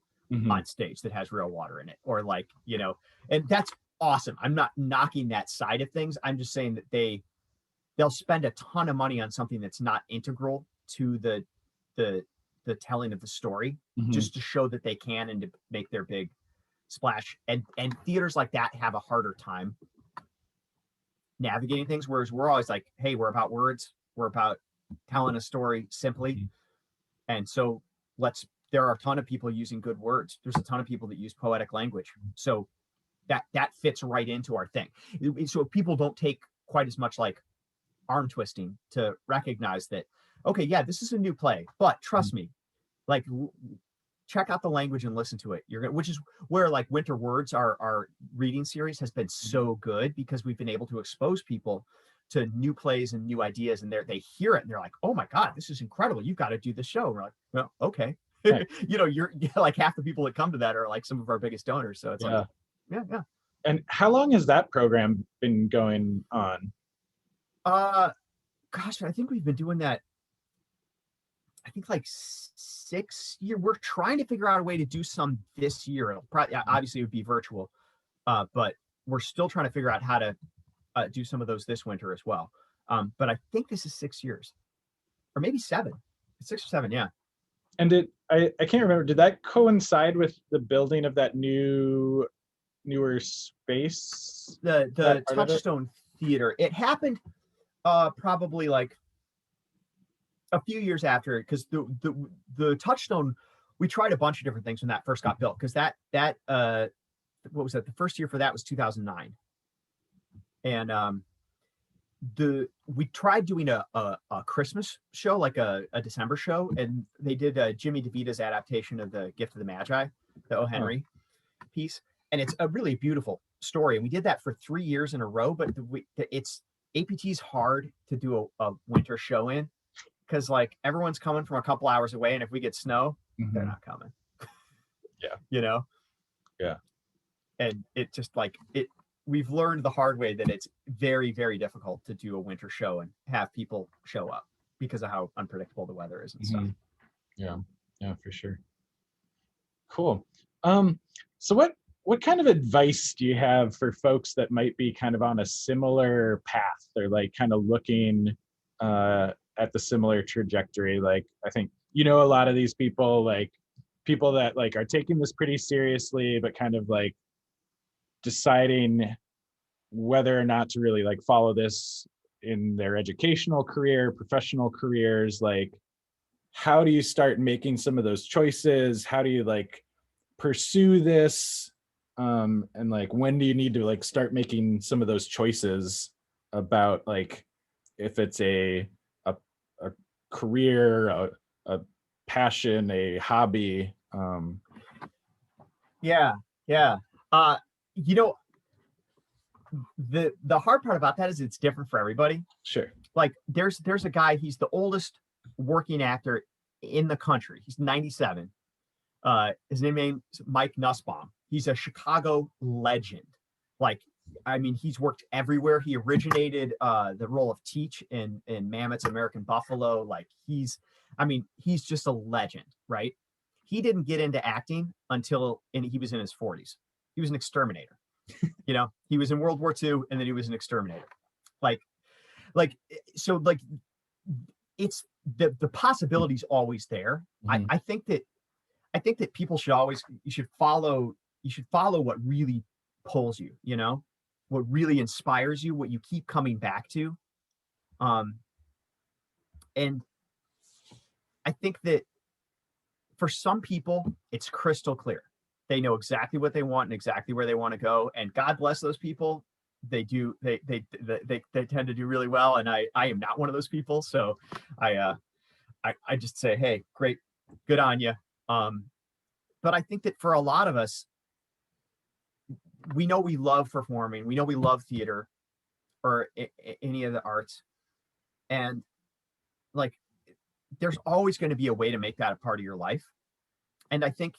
on stage that has real water in it, or like, you know, and that's awesome. I'm not knocking that side of things. I'm just saying that they'll spend a ton of money on something that's not integral to the telling of the story, just to show that they can and to make their big splash. And theaters like that have a harder time navigating things, whereas we're always like, hey, we're about words, we're about telling a story simply. And so there are a ton of people using good words. There's a ton of people that use poetic language. So that fits right into our thing. So people don't take quite as much like arm twisting to recognize that, okay, yeah, this is a new play, but trust me, like check out the language and listen to it. Which is where like Winter Words, our reading series, has been so good, because we've been able to expose people to new plays and new ideas, and they hear it and they're like, oh my God, this is incredible. You've got to do the show. And we're like, well, okay. Right. You know, you're like half the people that come to that are like some of our biggest donors. So it's like, yeah. And how long has that program been going on? Gosh, I think we've been doing that, I think like 6 years. We're trying to figure out a way to do some this year. It'll probably, obviously it would be virtual, but we're still trying to figure out how to do some of those this winter as well. But I think this is 6 years, or maybe 7. 6 or 7, yeah. And I can't remember, did that coincide with the building of that newer space? The Touchstone Theater. It happened probably like a few years after, because the Touchstone, we tried a bunch of different things when that first got built, because that what was that, the first year for that was 2009, and we tried doing a Christmas show, like a December show, and they did Jimmy DeVita's adaptation of the Gift of the Magi, the O. Henry piece, and it's a really beautiful story, and we did that for 3 years in a row, but APT's hard to do a winter show in, because like everyone's coming from a couple hours away, and if we get snow, they're not coming. Yeah. You know? Yeah. And it just like it we've learned the hard way that it's very, very difficult to do a winter show and have people show up because of how unpredictable the weather is and stuff. Yeah. Yeah, for sure. Cool. So what kind of advice do you have for folks that might be kind of on a similar path? They're like kind of looking at the similar trajectory. Like I think a lot of these people, like people that like are taking this pretty seriously, but kind of like deciding whether or not to really like follow this in their educational career, professional careers. Like, how do you start making some of those choices? How do you like pursue this? And like, when do you need to like start making some of those choices about like if it's a career, a passion, a hobby? Yeah. You know, the hard part about that is it's different for everybody. Sure. Like there's a guy, he's the oldest working actor in the country. He's 97. His name is Mike Nussbaum. He's a Chicago legend. Like, I mean, he's worked everywhere. He originated the role of Teach in Mammoth's American Buffalo. Like he's just a legend, right? He didn't get into acting until he was in his 40s. He was an exterminator. He was in World War II, and then he was an exterminator. Like so like it's the possibility's always there. Mhm. I think that people should follow what really pulls you, what really inspires you, what you keep coming back to. And I think that for some people it's crystal clear. They know exactly what they want and exactly where they want to go, and God bless those people. They tend to do really well, and I am not one of those people, so I just say, hey, great, good on you. But I think that for a lot of us, we know we love performing, we know we love theater or any of the arts, and like there's always going to be a way to make that a part of your life. And I think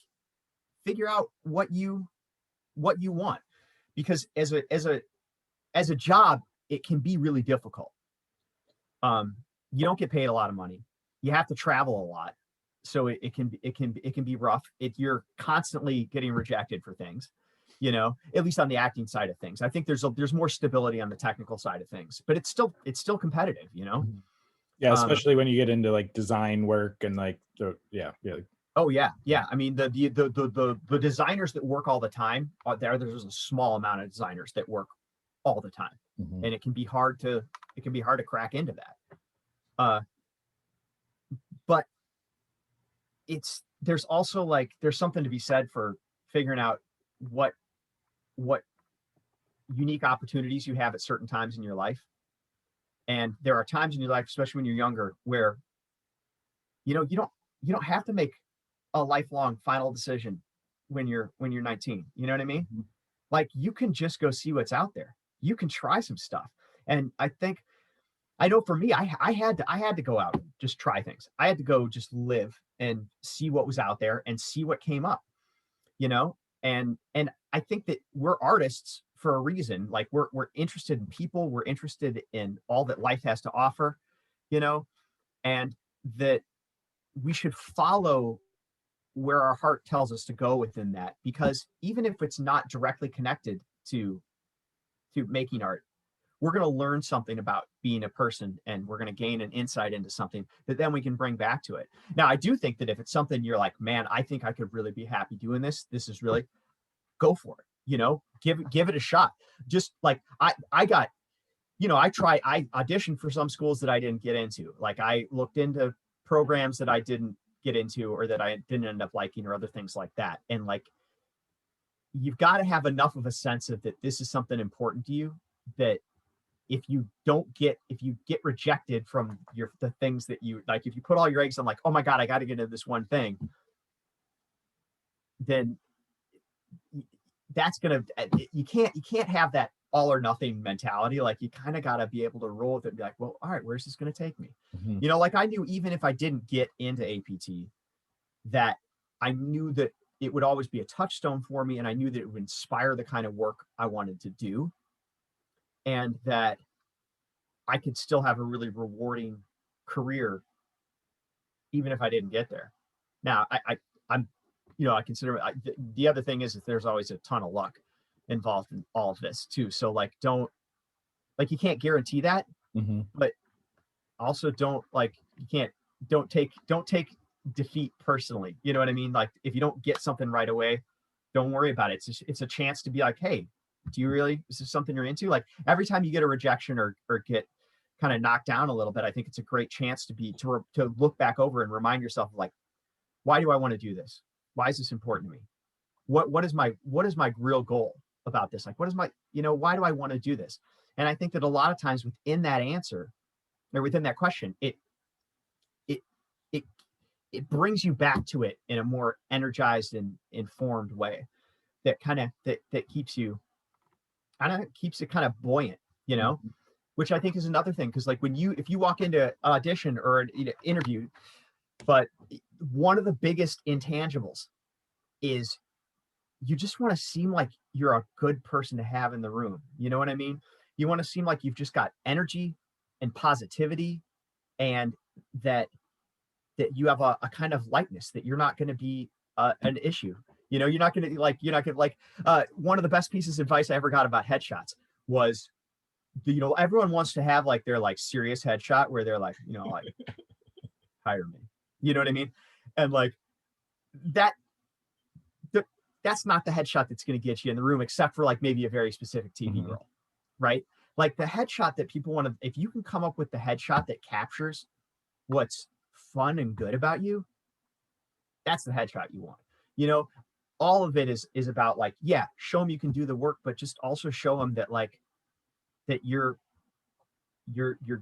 figure out what you want, because as a job, it can be really difficult. You don't get paid a lot of money. You have to travel a lot, so it can be rough. You're constantly getting rejected for things, at least on the acting side of things. I think there's more stability on the technical side of things, but it's still competitive. Yeah, especially when you get into like design work and like yeah. Oh yeah. I mean, the designers that work all the time there's a small amount of designers that work all the time, and it can be hard to crack into that. But there's also like there's something to be said for figuring out what unique opportunities you have at certain times in your life. And there are times in your life, especially when you're younger, where you don't have to make a lifelong final decision when you're 19. You know what I mean? Like you can just go see what's out there. You can try some stuff. And I know for me, I had to go out and just try things. I had to go just live and see what was out there and see what came up, and I think that we're artists for a reason. Like we're interested in people, we're interested in all that life has to offer, and that we should follow where our heart tells us to go within that, because even if it's not directly connected to making art, we're going to learn something about being a person, and we're going to gain an insight into something that then we can bring back to it. Now, I do think that if it's something you're like, man, I think I could really be happy doing this. This is really, go for it. Give it a shot. Just like I auditioned for some schools that I didn't get into. Like I looked into programs that I didn't get into or that I didn't end up liking or other things like that. And like, you've got to have enough of a sense of that this is something important to you, that if you get rejected from the things that you like, if you put all your eggs on like, oh my God, I got to get into this one thing, then that's you can't have that all or nothing mentality. Like you kind of got to be able to roll with it and be like, well, all right, where's this going to take me? Mhm. You know, like I knew even if I didn't get into APT, that I knew that it would always be a touchstone for me. And I knew that it would inspire the kind of work I wanted to do. And that I could still have a really rewarding career, even if I didn't get there. Now, I'm, you know, I consider the other thing is that there's always a ton of luck involved in all of this too. So like, don't like, you can't guarantee that, Mhm. but also don't like, you can't, don't take defeat personally. You know what I mean? Like if you don't get something right away, don't worry about it. It's a chance to be like, hey, do you really, is this something you're into? Like every time you get a rejection or get kind of knocked down a little bit, I think it's a great chance to look back over and remind yourself of like, why do I want to do this? Why is this important to me? What is my real goal about this? Like, what is my, you know, why do I want to do this? And I think that a lot of times within that answer or within that question, it it it brings you back to it in a more energized and informed way that kind of that keeps you, I don't know, keeps it kind of buoyant, you know, Mhm. which I think is another thing. Cause like when if you walk into an audition or an interview, but one of the biggest intangibles is you just want to seem like you're a good person to have in the room. You know what I mean? You want to seem like you've just got energy and positivity, and that you have a kind of likeness that you're not going to be an issue. You know, you're not going to like, one of the best pieces of advice I ever got about headshots was, you know, everyone wants to have like their like serious headshot where they're like, you know, like hire me. You know what I mean? And like that, that's not the headshot that's going to get you in the room, except for like maybe a very specific TV Mhm. role, right? Like the headshot that people want to, if you can come up with the headshot that captures what's fun and good about you, that's the headshot you want. You know, all of it is about like, yeah, show them you can do the work, but just also show them that like that you're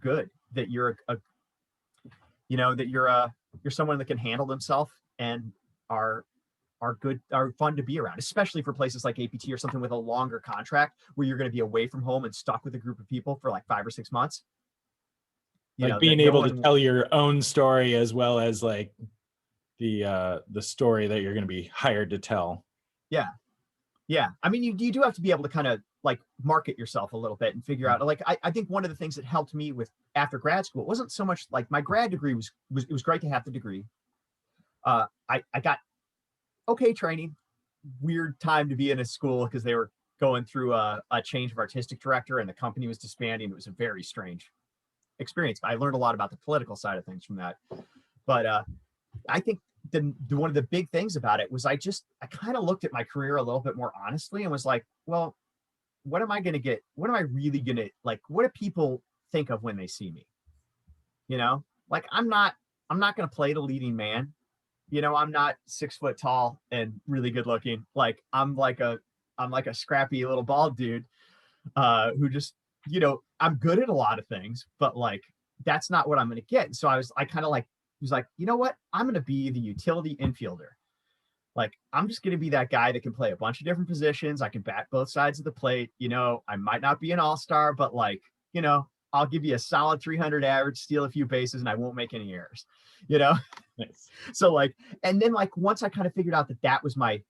good, that you're a you know, that you're someone that can handle themselves and are good, are fun to be around, especially for places like APT or something with a longer contract where you're going to be away from home and stuck with a group of people for like 5 or 6 months. You Like know that being no able to one. tell your own story as well as like the story that you're going to be hired to tell. Yeah, yeah. I mean, you do have to be able to kind of like market yourself a little bit and figure out. Like, I think one of the things that helped me with after grad school, it wasn't so much like my grad degree was it was great to have the degree. I got okay training. Weird time to be in a school because they were going through a change of artistic director and the company was disbanding. It was a very strange experience. I learned a lot about the political side of things from that. But I think one of the big things about it was I kind of looked at my career a little bit more honestly and was like, well, what am I going to get? What am I really going to like? What do people think of when they see me? You know, like I'm not going to play the leading man. You know, I'm not 6 foot tall and really good looking. Like I'm like a scrappy little bald dude who just, you know, I'm good at a lot of things, but like that's not what I'm going to get. And so I kind of like was like, you know what? I'm going to be the utility infielder. Like I'm just going to be that guy that can play a bunch of different positions. I can bat both sides of the plate. You know, I might not be an all-star, but like, you know, I'll give you a solid 300 average, steal a few bases, and I won't make any errors. You know, Nice. so like, and then like once I kind of figured out that that was my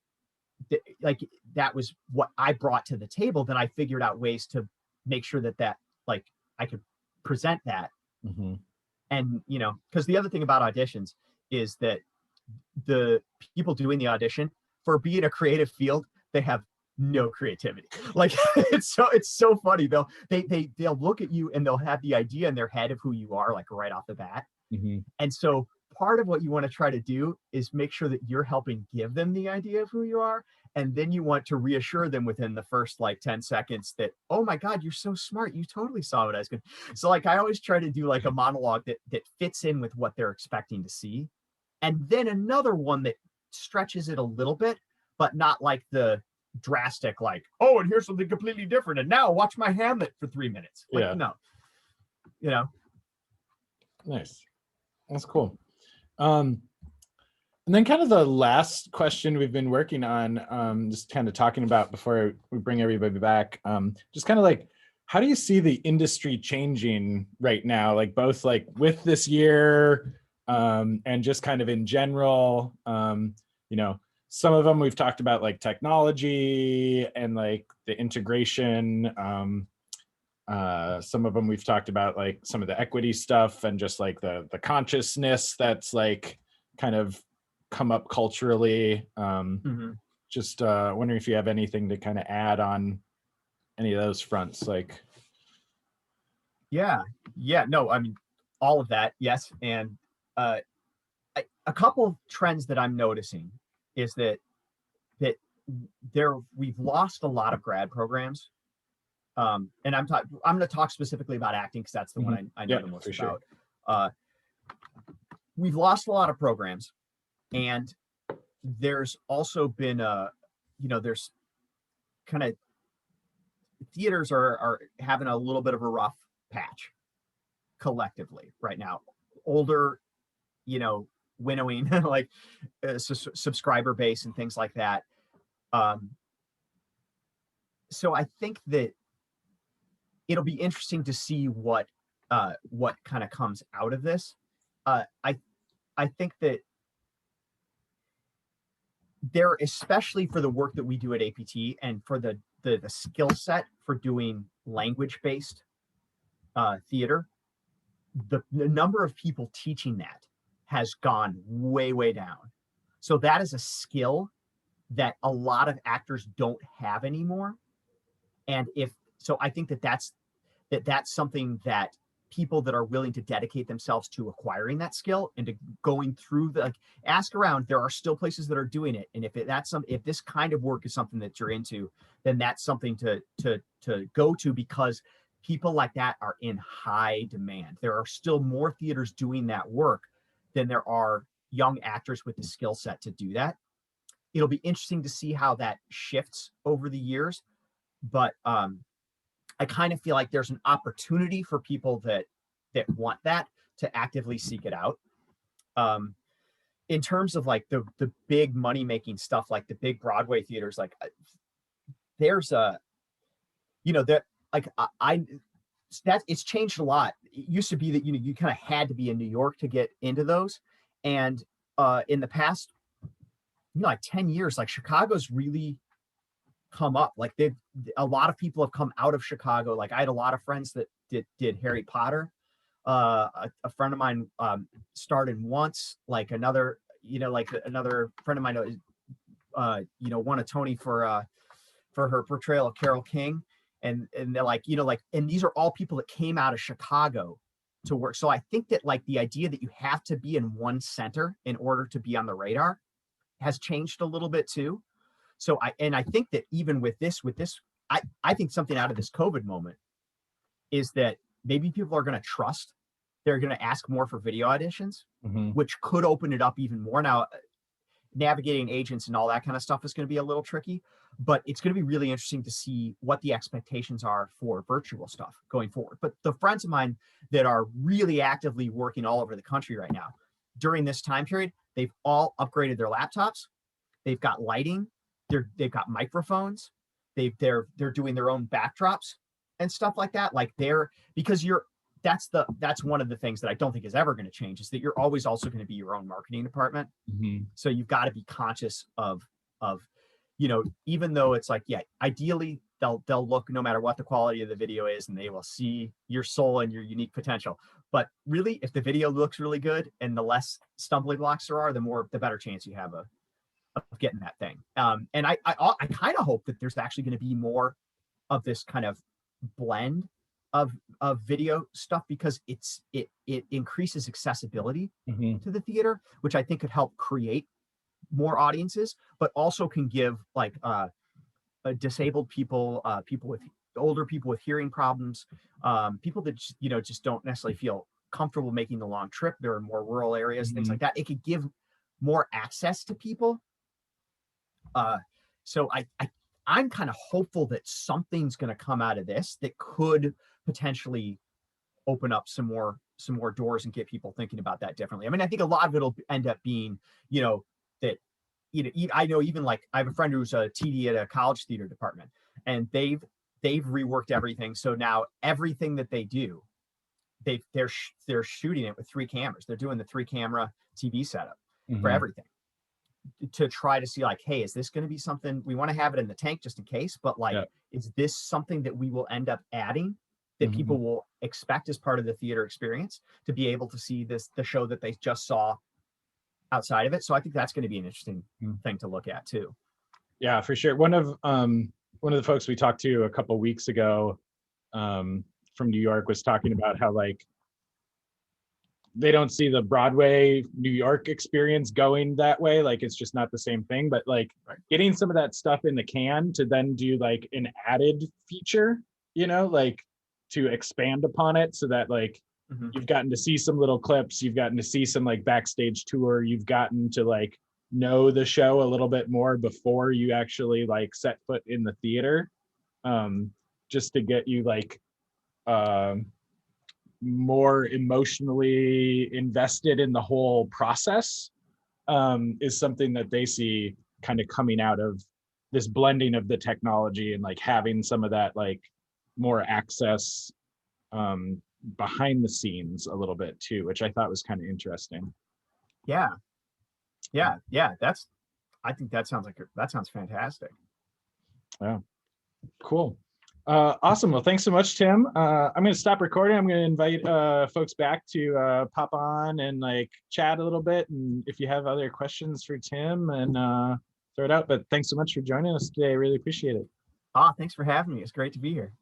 like that was what I brought to the table, then I figured out ways to make sure that like I could present that. Mm-hmm. And you know, because the other thing about auditions is that the people doing the audition, for being a creative field, they have no creativity. Like it's so funny. They'll look at you and they'll have the idea in their head of who you are like right off the bat. Mm-hmm. And so part of what you want to try to do is make sure that you're helping give them the idea of who you are. And then you want to reassure them within the first like 10 seconds that, oh my God, you're so smart. You totally saw what I was going to. So like I always try to do like a monologue that fits in with what they're expecting to see. And then another one that stretches it a little bit, but not like the drastic, like, oh, and here's something completely different. And now watch my Hamlet for 3 minutes. Like, Yeah. no, you know. Nice. That's cool. Um, And then kind of the last question we've been working on, just kind of talking about before we bring everybody back, just kind of like, how do you see the industry changing right now? Like both like with this year, and just kind of in general, you know, some of them we've talked about like technology and like the integration. Some of them we've talked about like some of the equity stuff and just like the consciousness that's like kind of come up culturally. Mhm. Just wondering if you have anything to kind of add on any of those fronts. Like, Yeah, yeah, no, I mean, all of that, yes, and uh, a couple of trends that I'm noticing is that we've lost a lot of grad programs. And I'm going to talk specifically about acting because that's the one mhm, I know yeah, the most for sure. about. Uh, we've lost a lot of programs, and there's also been there's kind of theaters are having a little bit of a rough patch collectively right now. Older, you know, winnowing like subscriber base and things like that. Um, so I think that it'll be interesting to see what kind of comes out of this. I think that there, especially for the work that we do at APT and for the skill set for doing language based theater, the number of people teaching that has gone way down. So that is a skill that a lot of actors don't have anymore. And if so, I think that's something that people that are willing to dedicate themselves to acquiring that skill and to going through the like ask around, there are still places that are doing it. And if this kind of work is something that you're into, then that's something to go to, because people like that are in high demand. There are still more theaters doing that work than there are young actors with the skill set to do that. It'll be interesting to see how that shifts over the years, but I kind of feel like there's an opportunity for people that want that to actively seek it out. Um, in terms of like the big money making stuff, like the big Broadway theaters, like there's a that like I that it's changed a lot. It used to be that you kind of had to be in New York to get into those, and in the past like 10 years, like Chicago's really come up. Like they've a lot of people have come out of Chicago. Like I had a lot of friends that did Harry Potter. A friend of mine starred in Once. Like another friend of mine, won a Tony for her portrayal of Carole King. And they're like, and these are all people that came out of Chicago to work. So I think that like the idea that you have to be in one center in order to be on the radar has changed a little bit too. So I think that even with this, I think something out of this COVID moment is that maybe people are going to trust. They're going to ask more for video auditions, Mhm. which could open it up even more. Now, navigating agents and all that kind of stuff is going to be a little tricky, but it's going to be really interesting to see what the expectations are for virtual stuff going forward. But the friends of mine that are really actively working all over the country right now during this time period, they've all upgraded their laptops. They've got lighting. They've got microphones. They're doing their own backdrops and stuff like that. Like because that's one of the things that I don't think is ever going to change, is that you're always also going to be your own marketing department. Mhm. So you've got to be conscious of even though it's like, yeah, ideally they'll look, no matter what the quality of the video is, and they will see your soul and your unique potential. But really, if the video looks really good and the less stumbling blocks there are, the better chance you have of getting that thing. And I kind of hope that there's actually going to be more of this kind of blend of video stuff, because it increases accessibility Mhm. to the theater, which I think could help create more audiences, but also can give like disabled people, people with older people with hearing problems, people that just don't necessarily feel comfortable making the long trip. There are more rural areas, things like Mhm. that. It could give more access to people. Uh, so I'm kind of hopeful that something's going to come out of this that could potentially open up some more doors and get people thinking about that differently. I mean, I think a lot of it'll end up being, that, I know, even like I have a friend who's a TD at a college theater department, and they've reworked everything. So now everything that they do, they're shooting it with 3 cameras. They're doing the 3 camera TV setup for Mhm. everything, to try to see like, hey, is this going to be something we want to have it in the tank just in case? But like, Yeah. is this something that we will end up adding, that Mhm. people will expect as part of the theater experience, to be able to see the show that they just saw outside of it? So I think that's going to be an interesting Mm. thing to look at too. Yeah, for sure. One of the folks we talked to a couple weeks ago, um, from New York, was talking about how like they don't see the Broadway New York experience going that way. Like it's just not the same thing. But like Right. getting some of that stuff in the can to then do like an added feature, like to expand upon it, so that like Mm-hmm. you've gotten to see some little clips, you've gotten to see some like backstage tour, you've gotten to like know the show a little bit more before you actually like set foot in the theater, um, just to get you like um more emotionally invested in the whole process, is something that they see kind of coming out of this blending of the technology and like having some of that like more access, um, behind the scenes a little bit too, which I thought was kind of interesting. Yeah, yeah. I think that sounds fantastic. Yeah, cool. Awesome. Well, thanks so much, Tim. I'm going to stop recording. I'm going to invite folks back to pop on and like chat a little bit. And if you have other questions for Tim, and throw it out. But thanks so much for joining us today. I really appreciate it. Ah, thanks for having me. It's great to be here.